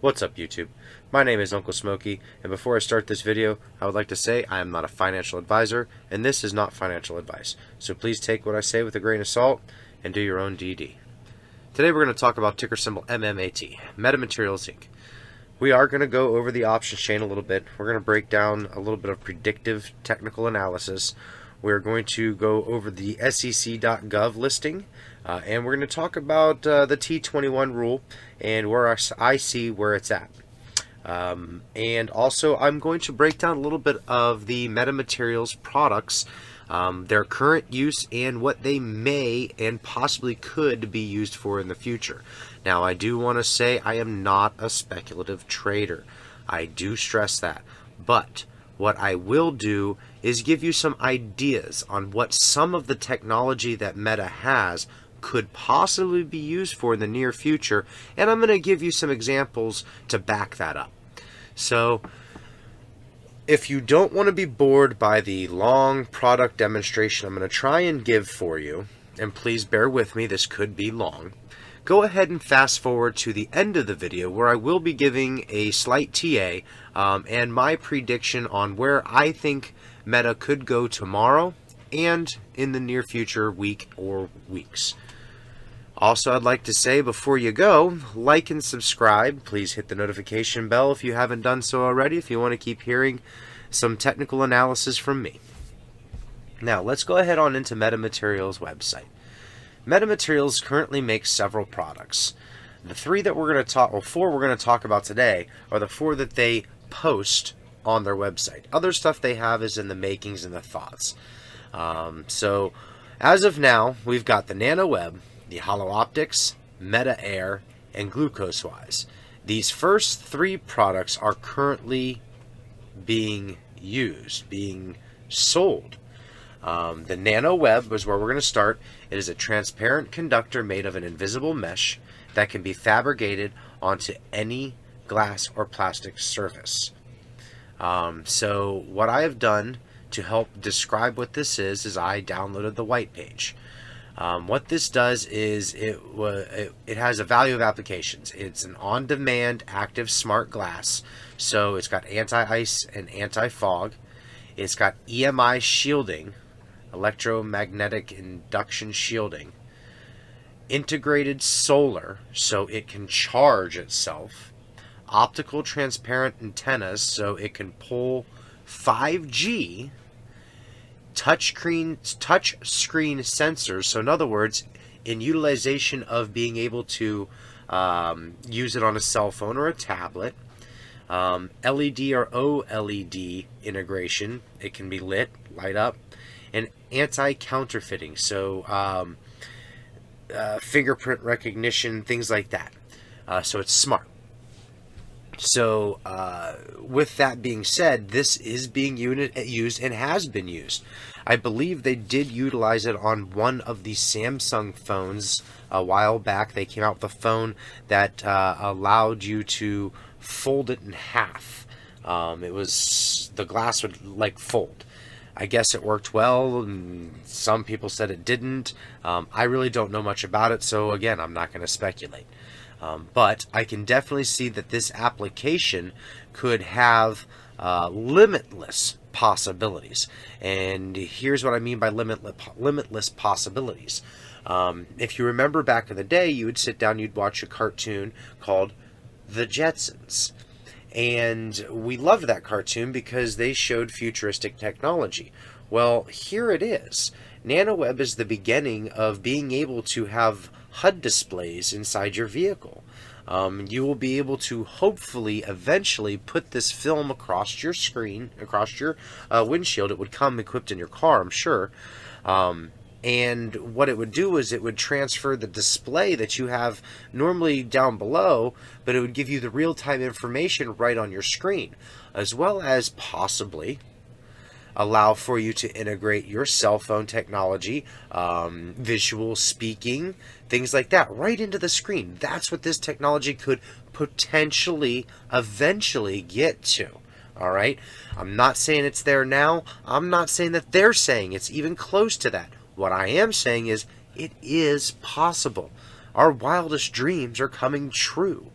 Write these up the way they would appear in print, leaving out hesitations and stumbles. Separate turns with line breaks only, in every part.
What's up, YouTube? My name is Uncle Smokey, and before I start this video, I would like to say I am not a financial advisor, and this is not financial advice. So please take what I say with a grain of salt and do your own DD. Today we're going to talk about ticker symbol MMAT, Metamaterials Inc. We are going to go over the options chain a little bit. We're going to break down a little bit of predictive technical analysis. We're going to go over the SEC.gov listing, and we're going to talk about the T21 rule and where I see where it's at. And also I'm going to break down a little bit of the metamaterials products, their current use, and what they may and possibly could be used for in the future. Now, I do want to say I am not a speculative trader. I do stress that. But what I will do is give you some ideas on what some of the technology that Meta has could possibly be used for in the near future, and I'm going to give you some examples to back that up. So, if you don't want to be bored by the long product demonstration I'm going to try and give for you, and please bear with me, this could be long, go ahead and fast forward to the end of the video where I will be giving a slight TA and my prediction on where I think Meta could go tomorrow and in the near future week or weeks. Also, I'd like to say before you go, like and subscribe. Please hit the notification bell if you haven't done so already, if you want to keep hearing some technical analysis from me. Now, let's go ahead on into Metamaterials' website. Metamaterials currently makes several products. The four we're going to talk about today are the four that they post on their website. Other stuff they have is in the makings and the thoughts. So, as of now, we've got the Nanoweb, the Holo Optics, Meta Air, and Glucose-Wise. These first three products are currently being used, being sold. The Nanoweb is where we're going to start. It is a transparent conductor made of an invisible mesh that can be fabricated onto any glass or plastic surface. So what I have done to help describe what this is I downloaded the white page. What this does is it has a value of applications. It's an on-demand active smart glass, so it's got anti-ice and anti-fog. It's got EMI shielding, electromagnetic induction shielding, integrated solar, so it can charge itself, optical transparent antennas, so it can pull 5G, touchscreen sensors, so in other words, in utilization of being able to use it on a cell phone or a tablet, LED or OLED integration, it can be light up, and anti-counterfeiting, so fingerprint recognition, things like that. So it's smart. So with that being said, this is being used and has been used. I believe they did utilize it on one of the Samsung phones a while back. They came out with a phone that allowed you to fold it in half. The glass would like fold. I guess it worked well, and some people said it didn't. I really don't know much about it, so again, I'm not going to speculate. But I can definitely see that this application could have limitless possibilities. And here's what I mean by limitless possibilities. If you remember back in the day, you would sit down, you'd watch a cartoon called The Jetsons. And we loved that cartoon because they showed futuristic technology. Well, here it is. Nanoweb is the beginning of being able to have HUD displays inside your vehicle. You will be able to hopefully eventually put this film across your screen, across your windshield. It would come equipped in your car, I'm sure. And what it would do is it would transfer the display that you have normally down below, but it would give you the real-time information right on your screen, as well as possibly allow for you to integrate your cell phone technology, visual speaking, things like that, right into the screen. That's what this technology could potentially, eventually get to. All right? I'm not saying it's there now. I'm not saying that they're saying it's even close to that. What I am saying is it is possible. Our wildest dreams are coming true.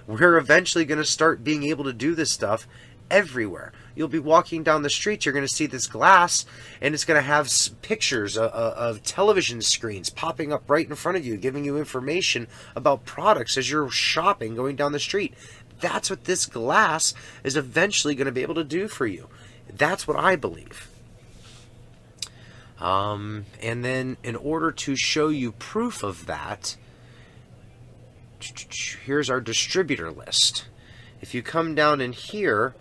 We're eventually going to start being able to do this stuff everywhere. You'll be walking down the street, you're going to see this glass, and it's going to have pictures of television screens popping up right in front of you, giving you information about products as you're shopping, going down the street. That's what this glass is eventually going to be able to do for you. That's what I believe. And then in order to show you proof of that, here's our distributor list. If you come down in here,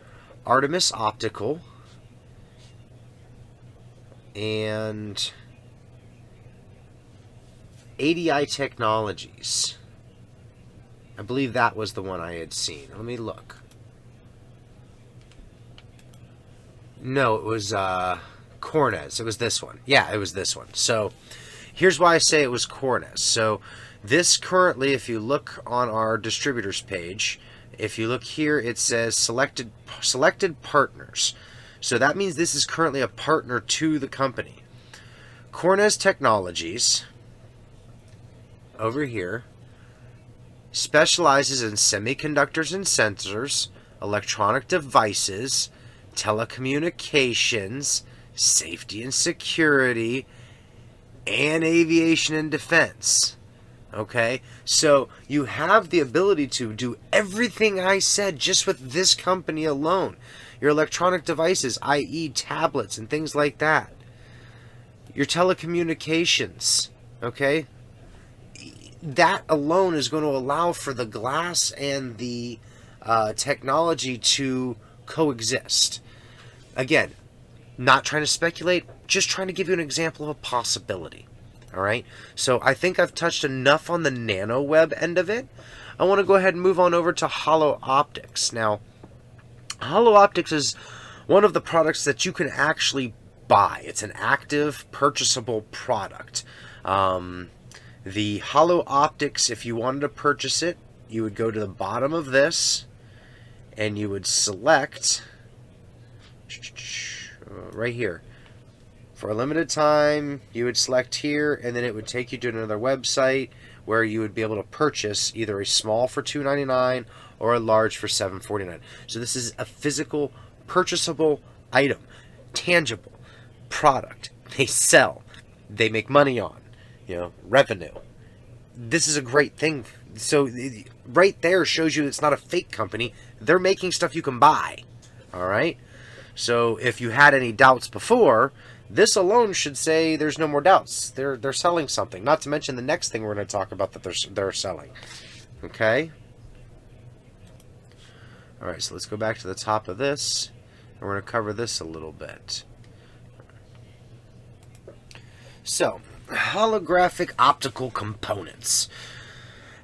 Artemis Optical and ADI Technologies. I believe that was the one I had seen. Let me look. No, it was Cornus. It was this one. Yeah, it was this one. So here's why I say it was Cornus. So this currently, if you look on our distributors page, if you look here, it says selected partners. So that means this is currently a partner to the company. Cornus Technologies, over here, specializes in semiconductors and sensors, electronic devices, telecommunications, safety and security, and aviation and defense. Okay, so you have the ability to do everything I said just with this company alone. Your electronic devices, i.e. tablets and things like that. Your telecommunications, okay? That alone is going to allow for the glass and the technology to coexist. Again, not trying to speculate, just trying to give you an example of a possibility. All right, so I think I've touched enough on the Nanoweb end of it. I want to go ahead and move on over to Holo Optics. Now, Holo Optics is one of the products that you can actually buy. It's an active, purchasable product. The Holo Optics, if you wanted to purchase it, you would go to the bottom of this, and you would select right here. For a limited time, you would select here, and then it would take you to another website where you would be able to purchase either a small for $2.99 or a large for $7.49. So this is a physical, purchasable item, tangible product. They sell, they make money on, revenue. This is a great thing. So right there shows you it's not a fake company. They're making stuff you can buy. All right. So if you had any doubts before, this alone should say there's no more doubts. They're selling something. Not to mention the next thing we're going to talk about that they're selling. Okay? Alright, so let's go back to the top of this. And we're going to cover this a little bit. So, holographic optical components.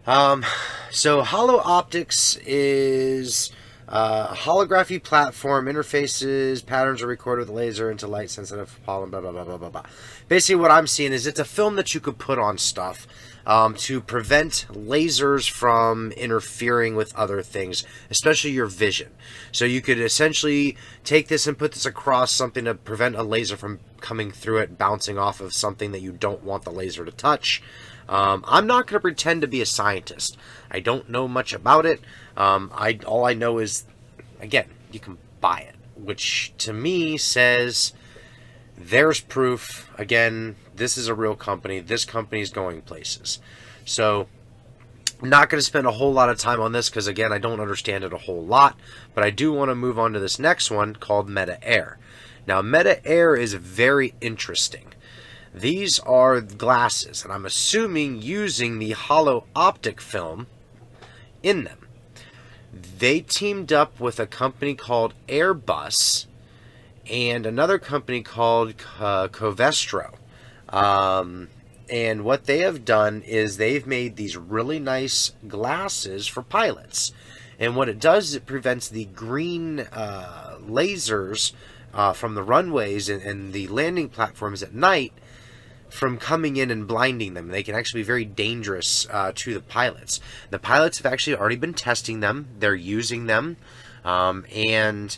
So Holo Optics is holography platform, interfaces, patterns are recorded with a laser into light sensitive pollen, blah, blah, blah, blah, blah, blah. Basically what I'm seeing is it's a film that you could put on stuff to prevent lasers from interfering with other things, especially your vision. So you could essentially take this and put this across something to prevent a laser from coming through it, bouncing off of something that you don't want the laser to touch. I'm not going to pretend to be a scientist. I don't know much about it. All I know is, again, you can buy it, which to me says there's proof. Again, this is a real company. This company is going places. So I'm not going to spend a whole lot of time on this because, again, I don't understand it a whole lot. But I do want to move on to this next one called Meta Air. Now, Meta Air is very interesting. These are glasses, and I'm assuming using the Holo Optic film in them. They teamed up with a company called Airbus and another company called Caverstro. And what they have done is they've made these really nice glasses for pilots. And what it does is it prevents the green lasers from the runways and the landing platforms at night from coming in and blinding them. They can actually be very dangerous to the pilots. The pilots have actually already been testing them. They're using them. And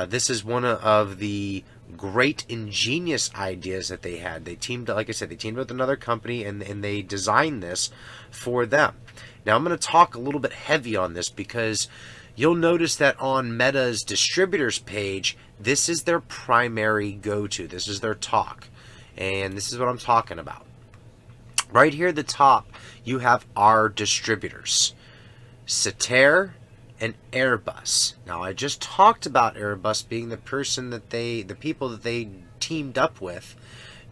this is one of the great ingenious ideas that they had. They teamed, like I said, they teamed with another company, and they designed this for them. Now I'm going to talk a little bit heavy on this because you'll notice that on Meta's distributors page, this is their primary go-to. This is their talk, and this is what I'm talking about. Right here at the top, you have our distributors, Ceter and Airbus. Now, I just talked about Airbus being the people that they teamed up with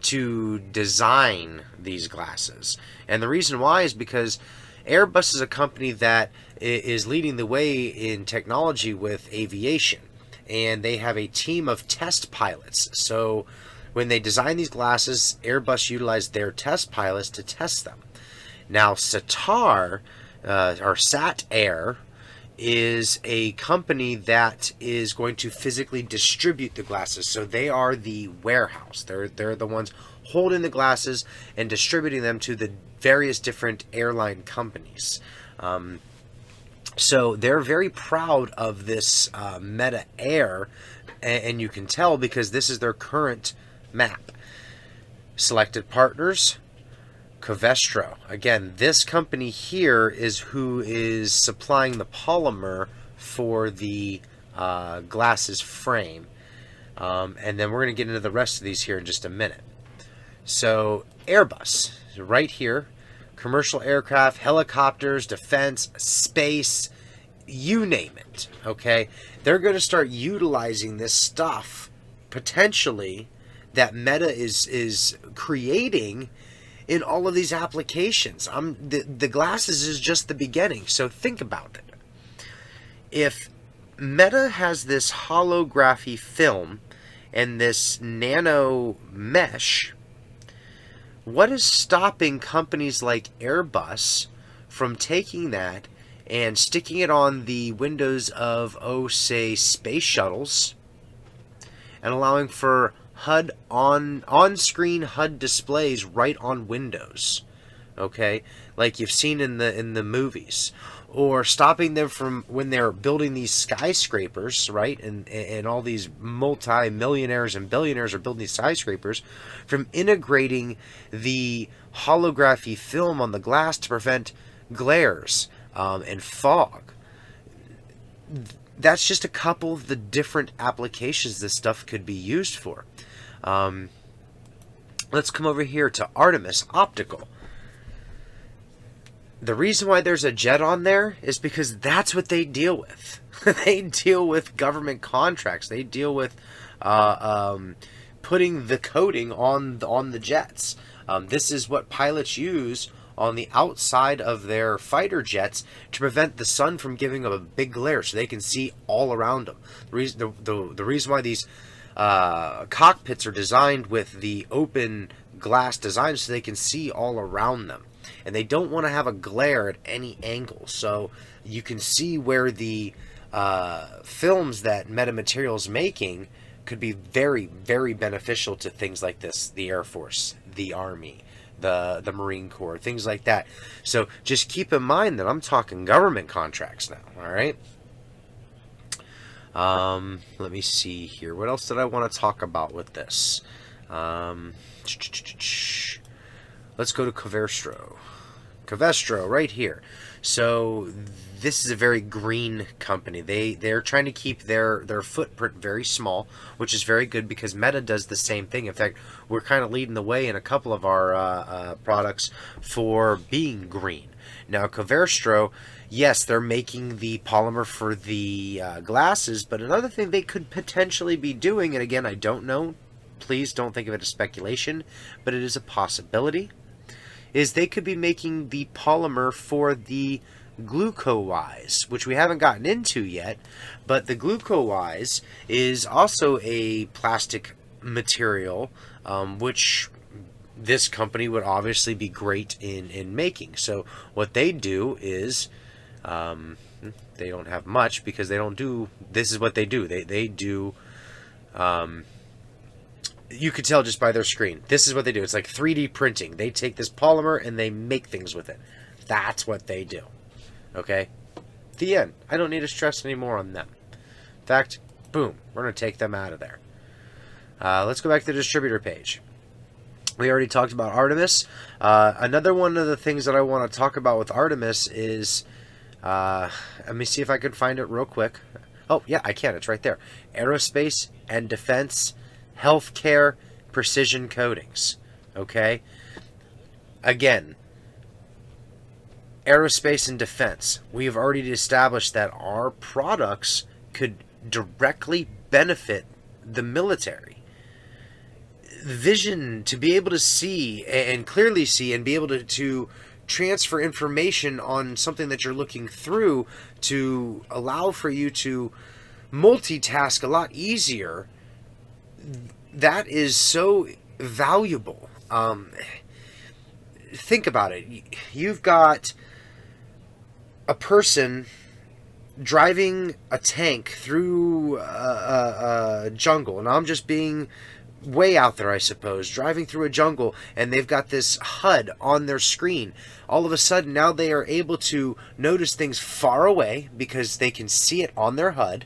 to design these glasses. And the reason why is because Airbus is a company that is leading the way in technology with aviation, and they have a team of test pilots. So when they design these glasses, Airbus utilized their test pilots to test them. Now, Ceter, or Sat-Air, is a company that is going to physically distribute the glasses. So they are the warehouse. They're the ones holding the glasses and distributing them to the various different airline companies. So they're very proud of this Meta Air, and you can tell because this is their current map. Selected partners, Caverstro. Again, this company here is who is supplying the polymer for the glasses frame. And then we're going to get into the rest of these here in just a minute. So Airbus, right here, commercial aircraft, helicopters, defense, space, you name it, okay? They're going to start utilizing this stuff, potentially, that Meta is creating in all of these applications. The glasses is just the beginning, so think about it. If Meta has this holography film and this nano mesh, what is stopping companies like Airbus from taking that and sticking it on the windows of, say, space shuttles, and allowing for HUD on-screen HUD displays right on windows, okay, like you've seen in the movies, or stopping them from when they're building these skyscrapers, right, and all these multi-millionaires and billionaires are building these skyscrapers, from integrating the holography film on the glass to prevent glares and fog. That's just a couple of the different applications this stuff could be used for. Let's come over here to Artemis Optical. The reason why there's a jet on there is because that's what they deal with. They deal with government contracts. They deal with putting the coating on the jets. This is what pilots use on the outside of their fighter jets to prevent the sun from giving them a big glare, so they can see all around them. The reason why these cockpits are designed with the open glass design so they can see all around them, and they don't want to have a glare at any angle, so you can see where the films that Metamaterial is making could be very, very beneficial to things like this: the Air Force, the Army, the Marine Corps, things like that. So just keep in mind that I'm talking government contracts now. All right. Let me see here. What else did I want to talk about with this? Let's go to Caverstro. Caverstro, right here. So this is a very green company. They're trying to keep their footprint very small, which is very good because Meta does the same thing. In fact, we're kind of leading the way in a couple of our products for being green. Now, Caverstro, yes, they're making the polymer for the glasses, but another thing they could potentially be doing, and again, I don't know, please don't think of it as speculation, but it is a possibility, is they could be making the polymer for the GlucoWise, which we haven't gotten into yet, but the GlucoWise is also a plastic material, which this company would obviously be great in making. So what they do is, they don't have much because they don't do, this is what they do. They do, you could tell just by their screen. This is what they do. It's like 3D printing. They take this polymer and they make things with it. That's what they do. Okay? The end. I don't need to stress any more on them. In fact, boom, we're going to take them out of there. Let's go back to the distributor page. We already talked about Artemis. Another one of the things that I want to talk about with Artemis is, let me see if I can find it real quick. Oh, yeah, I can. It's right there. Aerospace and defense, healthcare, precision coatings. Okay? Again, aerospace and defense. We have already established that our products could directly benefit the military. Vision, to be able to see and clearly see and be able to transfer information on something that you're looking through to allow for you to multitask a lot easier, that is so valuable. Think about it. You've got a person driving a tank through a jungle, and I'm just being way out there, I suppose, driving through a jungle, and they've got this HUD on their screen. All of a sudden, now they are able to notice things far away because they can see it on their HUD.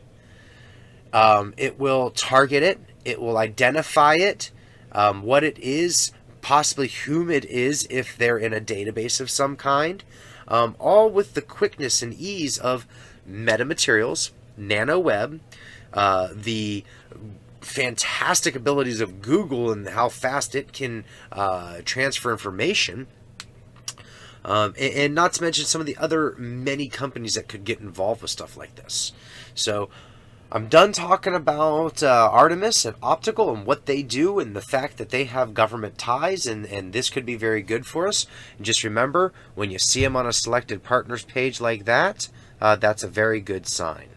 It will target it. It will identify it, what it is, possibly whom it is if they're in a database of some kind, all with the quickness and ease of metamaterials, Nanoweb, the fantastic abilities of Google and how fast it can transfer information, and not to mention some of the other many companies that could get involved with stuff like this. So I'm done talking about Artemis and Optical and what they do and the fact that they have government ties, and this could be very good for us. And just remember, when you see them on a selected partners page like that, that's a very good sign.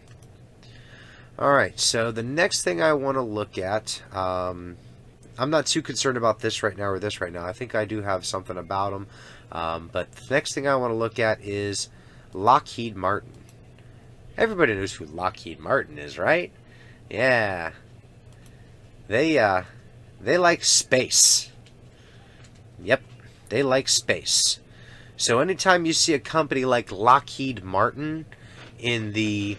Alright, so the next thing I want to look at, I'm not too concerned about this right now or this right now. I think I do have something about them. But the next thing I want to look at is Lockheed Martin. Everybody knows who Lockheed Martin is, right? Yeah. They like space. Yep, they like space. So anytime you see a company like Lockheed Martin in the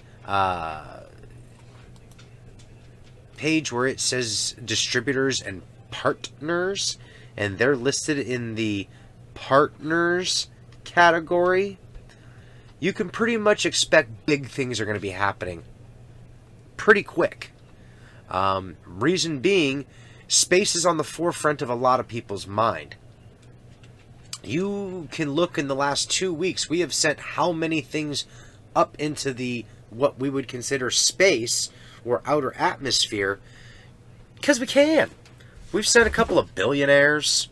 page where it says distributors and partners, and they're listed in the partners category, you can pretty much expect big things are going to be happening pretty quick. Reason being, space is on the forefront of a lot of people's mind. You can look in the last 2 weeks, we have sent how many things up into the what we would consider space or outer atmosphere, because we can. We've sent a couple of billionaires,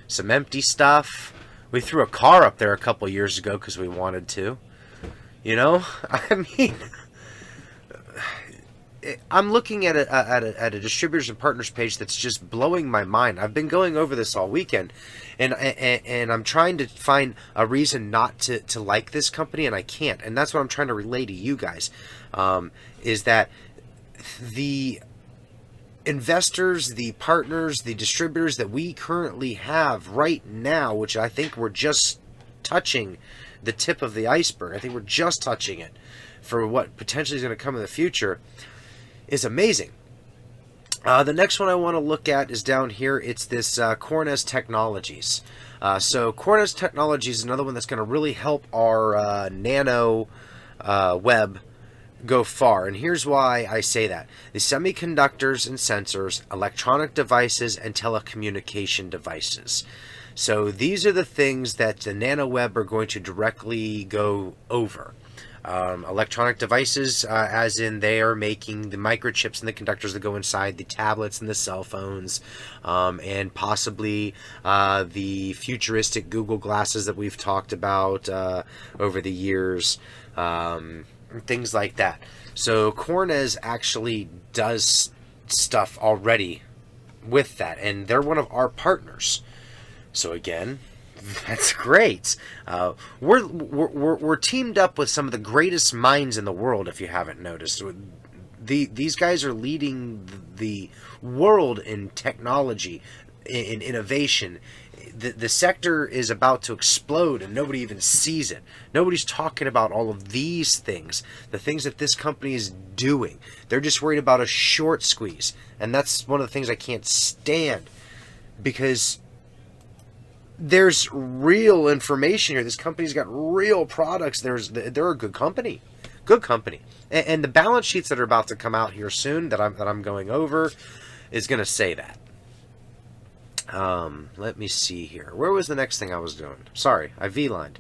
some empty stuff. We threw a car up there a couple years ago because we wanted to. You know, I mean, I'm looking at a distributors and partners page that's just blowing my mind. I've been going over this all weekend, and I'm trying to find a reason not to like this company, and I can't. And that's what I'm trying to relay to you guys, is that the investors, the partners, the distributors that we currently have right now, which I think we're just touching the tip of the iceberg. I think we're just touching it for what potentially is going to come in the future, is amazing. The next one I want to look at is down here. It's this Cornus Technologies. So Cornus Technology is another one that's going to really help our nano web go far. And here's why I say that. The semiconductors and sensors, electronic devices, and telecommunication devices. So these are the things that the Nanoweb are going to directly go over. Electronic devices, as in they are making the microchips and the conductors that go inside the tablets and the cell phones, and possibly the futuristic Google Glasses that we've talked about over the years, things like that. So Cornus actually does stuff already with that, and they're one of our partners. So again, that's great. We're teamed up with some of the greatest minds in the world, if you haven't noticed. These guys are leading the world in technology in innovation. The sector is about to explode and nobody even sees it. Nobody's talking about all of these things, the things that this company is doing. They're just worried about a short squeeze. And that's one of the things I can't stand, because there's real information here. This company's got real products. They're a good company. Good company. And the balance sheets that are about to come out here soon that I'm going over is going to say that. Let me see here. Where was the next thing I was doing? Sorry, I V-lined.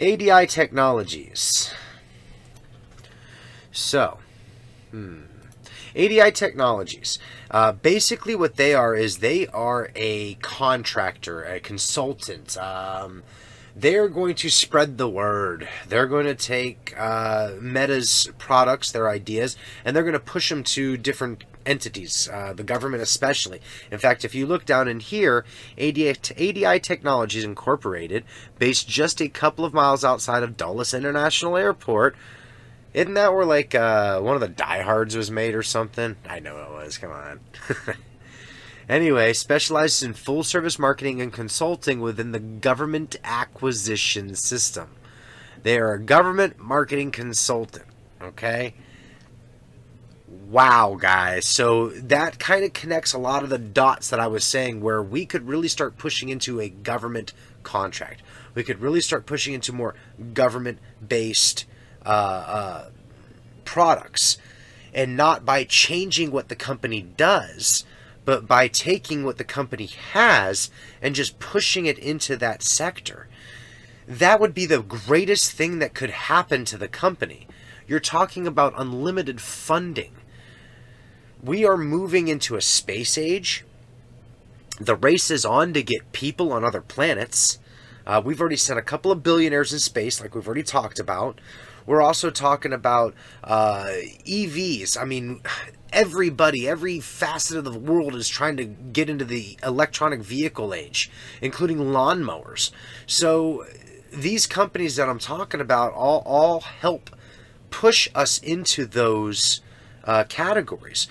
ADI Technologies. So, ADI Technologies. Basically what they are is they are a contractor, a consultant. They're going to spread the word. They're going to take Meta's products, their ideas, and they're going to push them to different entities, the government especially. In fact, if you look down in here, ADI Technologies Incorporated, based just a couple of miles outside of Dulles International Airport. Isn't that where, like, one of the Die Hards was made or something? I know it was. Come on. Anyway, specializes in full-service marketing and consulting within the government acquisition system. They are a government marketing consultant. Okay? Wow, guys. So that kind of connects a lot of the dots that I was saying, where we could really start pushing into a government contract. We could really start pushing into more government-based products, and not by changing what the company does, but by taking what the company has and just pushing it into that sector. That would be the greatest thing that could happen to the company. You're talking about unlimited funding. We are moving into a space age. The race is on to get people on other planets. We've already sent a couple of billionaires in space, like we've already talked about. We're also talking about EVs. I mean, everybody, every facet of the world is trying to get into the electronic vehicle age, including lawnmowers. So these companies that I'm talking about all help push us into those categories.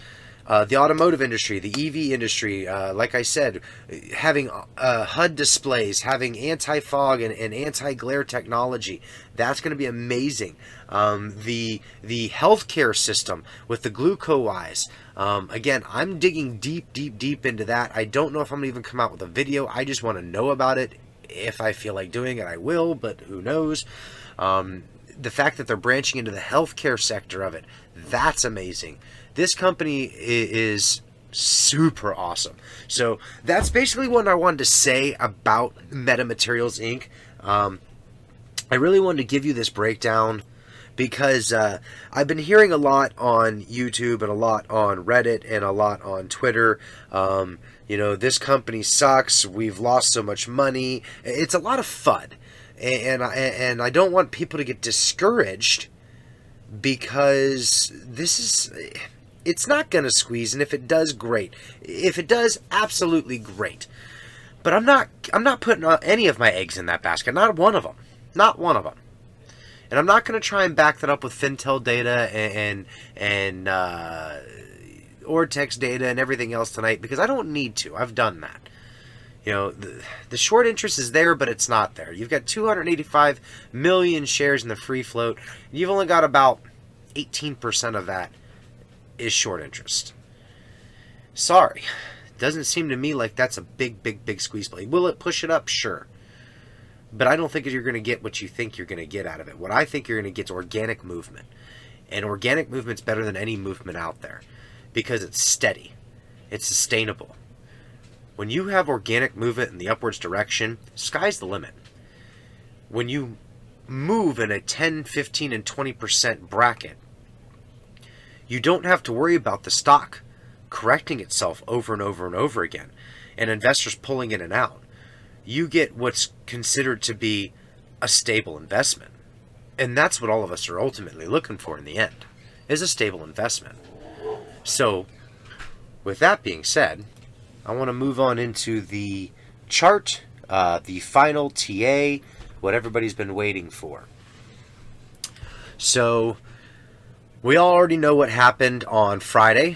The automotive industry, the EV industry, like I said, having HUD displays, having anti-fog and anti-glare technology, that's going to be amazing. The healthcare system with the glucose. Again, I'm digging deep into that. I don't know if I'm going to even come out with a video. I just want to know about it. If I feel like doing it, I will, but who knows. The fact that they're branching into the healthcare sector of it, that's amazing. This company is super awesome. So that's basically what I wanted to say about Metamaterials Inc. I really wanted to give you this breakdown because I've been hearing a lot on YouTube and a lot on Reddit and a lot on Twitter. You know, this company sucks. We've lost so much money. It's a lot of FUD. And I don't want people to get discouraged, because it's not going to squeeze, and if it does, great. If it does, absolutely great. But I'm not putting any of my eggs in that basket. Not one of them. Not one of them. And I'm not going to try and back that up with Fintel data and Ortex data and everything else tonight, because I don't need to. I've done that. You know, the short interest is there, but it's not there. You've got 285 million shares in the free float. You've only got about 18% of that is short interest. Sorry. Doesn't seem to me like that's a big squeeze play. Will it push it up? Sure. But I don't think you're going to get what you think you're going to get out of it. What I think you're going to get is organic movement. And organic movement's better than any movement out there, because it's steady. It's sustainable. When you have organic movement in the upwards direction, sky's the limit. When you move in a 10, 15, and 20% bracket, you don't have to worry about the stock correcting itself over and over and over again, and investors pulling in and out. You get what's considered to be a stable investment. And that's what all of us are ultimately looking for in the end, is a stable investment. So, with that being said, I want to move on into the chart, the final TA, what everybody's been waiting for. So, We all already know what happened on Friday.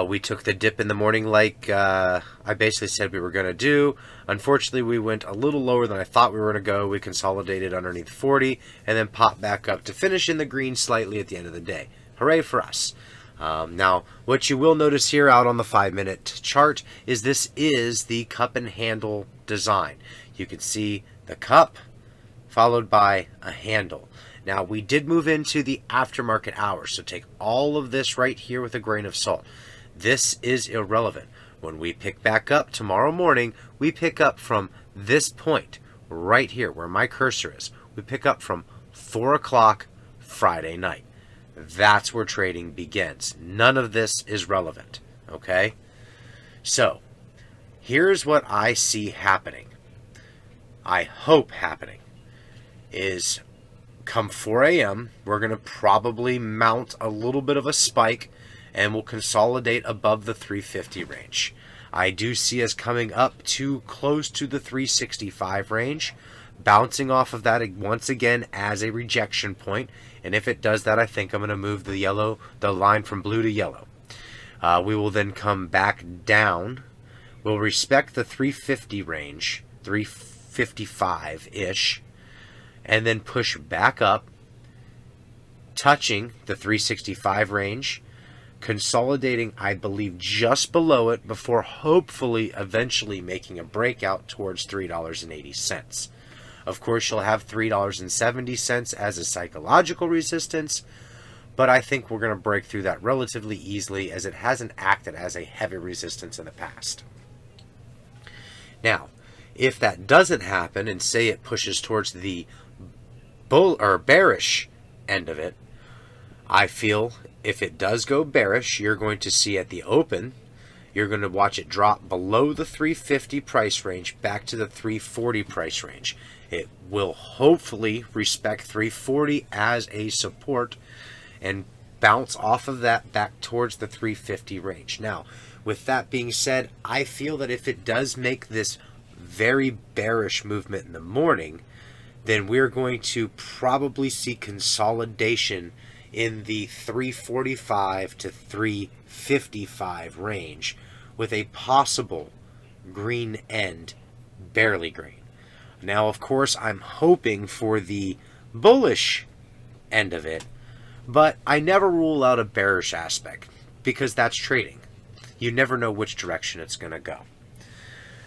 We took the dip in the morning like I basically said we were going to do. Unfortunately, we went a little lower than I thought we were going to go. We consolidated underneath 40 and then popped back up to finish in the green slightly at the end of the day. Hooray for us. Now, what you will notice here out on the 5-minute chart is this is the cup and handle design. You can see the cup followed by a handle. Now, we did move into the aftermarket hours, so take all of this right here with a grain of salt. This is irrelevant. When we pick back up tomorrow morning, we pick up from this point right here where my cursor is. We pick up from 4 o'clock Friday night. That's where trading begins. None of this is relevant, okay? So, here's what I see happening. I hope happening is come 4 a.m., we're going to probably mount a little bit of a spike and we'll consolidate above the 350 range. I do see us coming up to close to the 365 range, bouncing off of that once again as a rejection point. And if it does that, I think I'm going to move the line from blue to yellow. We will then come back down. We'll respect the 350 range, 355-ish, and then push back up, touching the 365 range, consolidating, I believe, just below it before hopefully eventually making a breakout towards $3.80. Of course, you'll have $3.70 as a psychological resistance, but I think we're going to break through that relatively easily as it hasn't acted as a heavy resistance in the past. Now, if that doesn't happen and say it pushes towards the bull or bearish end of it, I feel if it does go bearish, you're going to see at the open, you're going to watch it drop below the 350 price range back to the 340 price range. It will hopefully respect 340 as a support and bounce off of that back towards the 350 range. Now, with that being said, I feel that if it does make this very bearish movement in the morning, then we're going to probably see consolidation in the 345 to 355 range with a possible green end, barely green. Now, of course, I'm hoping for the bullish end of it, but I never rule out a bearish aspect because that's trading. You never know which direction it's going to go.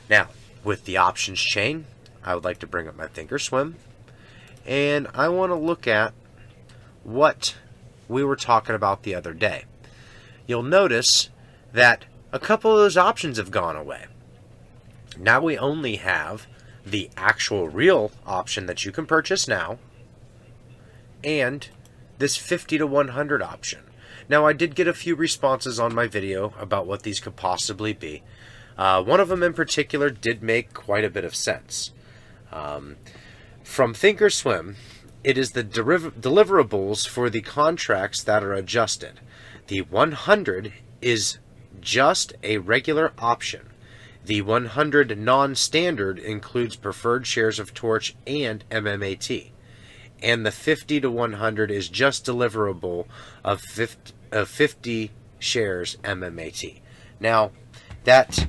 Now, with the options chain, I would like to bring up my Thinkorswim, and I want to look at what we were talking about the other day. You'll notice that a couple of those options have gone away. Now we only have the actual real option that you can purchase now and this 50 to 100 option. Now, I did get a few responses on my video about what these could possibly be. One of them in particular did make quite a bit of sense. From Thinkorswim, it is the deliverables for the contracts that are adjusted. The 100 is just a regular option. The 100 non-standard includes preferred shares of Torch and MMAT. And the 50 to 100 is just deliverable of 50 shares MMAT. Now, that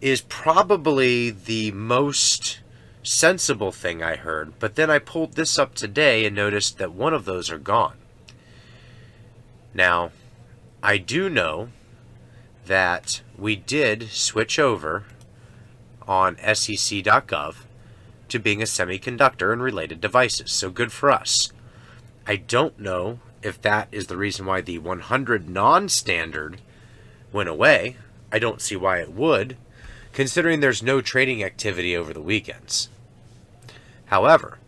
is probably the most sensible thing I heard, but then I pulled this up today and noticed that one of those are gone. Now, I do know that we did switch over on sec.gov to being a semiconductor and related devices, so good for us. I don't know if that is the reason why the 100 non-standard went away. I don't see why it would, considering there's no trading activity over the weekends. However,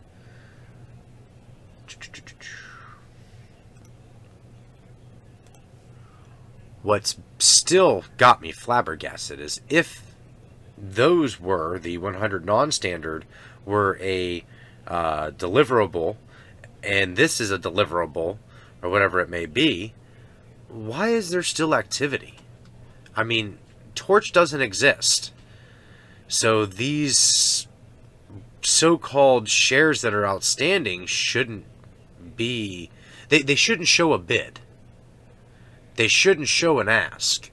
what's still got me flabbergasted is if those were the 100 non-standard were a deliverable and this is a deliverable or whatever it may be, why is there still activity? I mean, Torch doesn't exist. So these so-called shares that are outstanding shouldn't shouldn't be, they shouldn't show a bid. They shouldn't show an ask,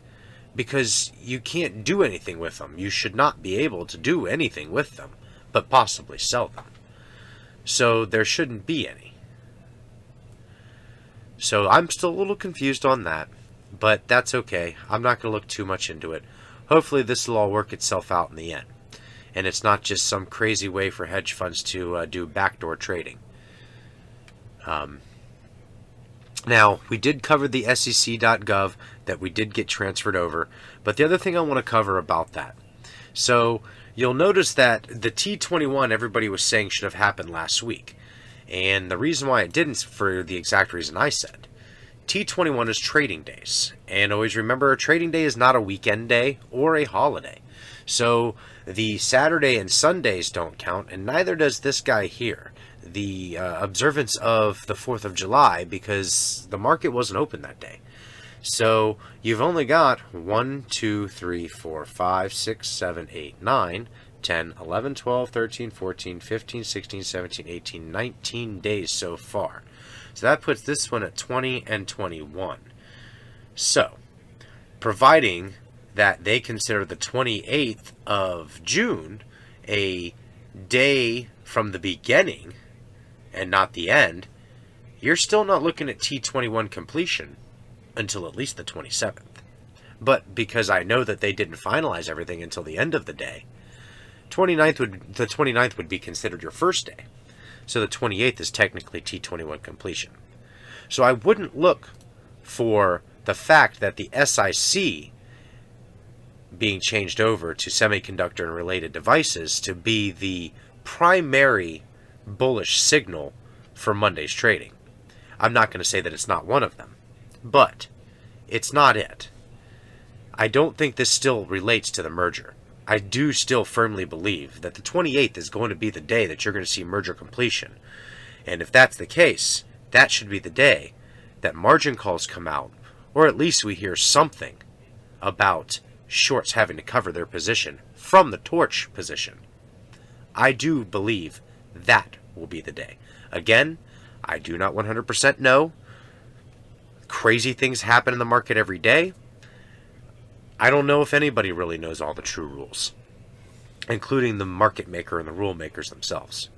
because you can't do anything with them. You should not be able to do anything with them, but possibly sell them. So there shouldn't be any. So I'm still a little confused on that, but that's okay. I'm not going to look too much into it. Hopefully this will all work itself out in the end, and it's not just some crazy way for hedge funds to do backdoor trading. Now, we did cover the SEC.gov that we did get transferred over, but the other thing I want to cover about that. So you'll notice that the T21 everybody was saying should have happened last week. And the reason why it didn't, for the exact reason I said. T21 is trading days. And always remember, a trading day is not a weekend day or a holiday. So the Saturday and Sundays don't count, and neither does this guy here. The observance of the 4th of July, because the market wasn't open that day. So you've only got 1, 2, 3, 4, 5, 6, 7, 8, 9, 10, 11, 12, 13, 14, 15, 16, 17, 18, 19 days so far. So that puts this one at 20 and 21. So, providing that they consider the 28th of June a day from the beginning and not the end, you're still not looking at T21 completion until at least the 27th. But because I know that they didn't finalize everything until the end of the day, the 29th would be considered your first day. So the 28th is technically T21 completion. So I wouldn't look for the fact that the SIC being changed over to semiconductor and related devices to be the primary bullish signal for Monday's trading. I'm not going to say that it's not one of them, but it's not it. I don't think this still relates to the merger. I do still firmly believe that the 28th is going to be the day that you're going to see merger completion. And if that's the case, that should be the day that margin calls come out, or at least we hear something about shorts having to cover their position from the torch position. I do believe that will be the day. Again, I do not 100% know. Crazy things happen in the market every day. I don't know if anybody really knows all the true rules, including the market maker and the rule makers themselves.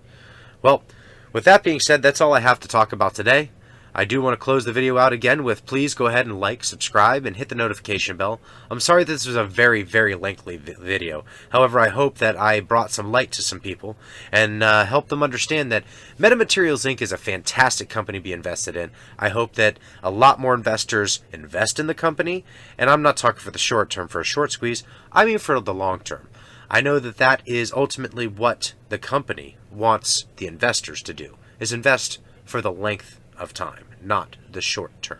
Well, with that being said, that's all I have to talk about today. I do want to close the video out again with please go ahead and like, subscribe, and hit the notification bell. I'm sorry this was a very, very lengthy video. However, I hope that I brought some light to some people and helped them understand that Metamaterials Inc. is a fantastic company to be invested in. I hope that a lot more investors invest in the company, and I'm not talking for the short term for a short squeeze. I mean for the long term. I know that that is ultimately what the company wants the investors to do, is invest for the length of time, not the short term.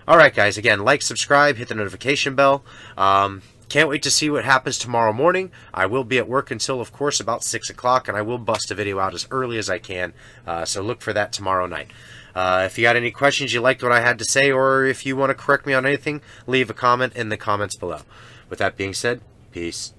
Alright guys, again, like, subscribe, hit the notification bell. Can't wait to see what happens tomorrow morning. I will be at work until, of course, about 6 o'clock, and I will bust a video out as early as I can, so look for that tomorrow night. If you got any questions, you liked what I had to say, or if you want to correct me on anything, leave a comment in the comments below. With that being said, peace.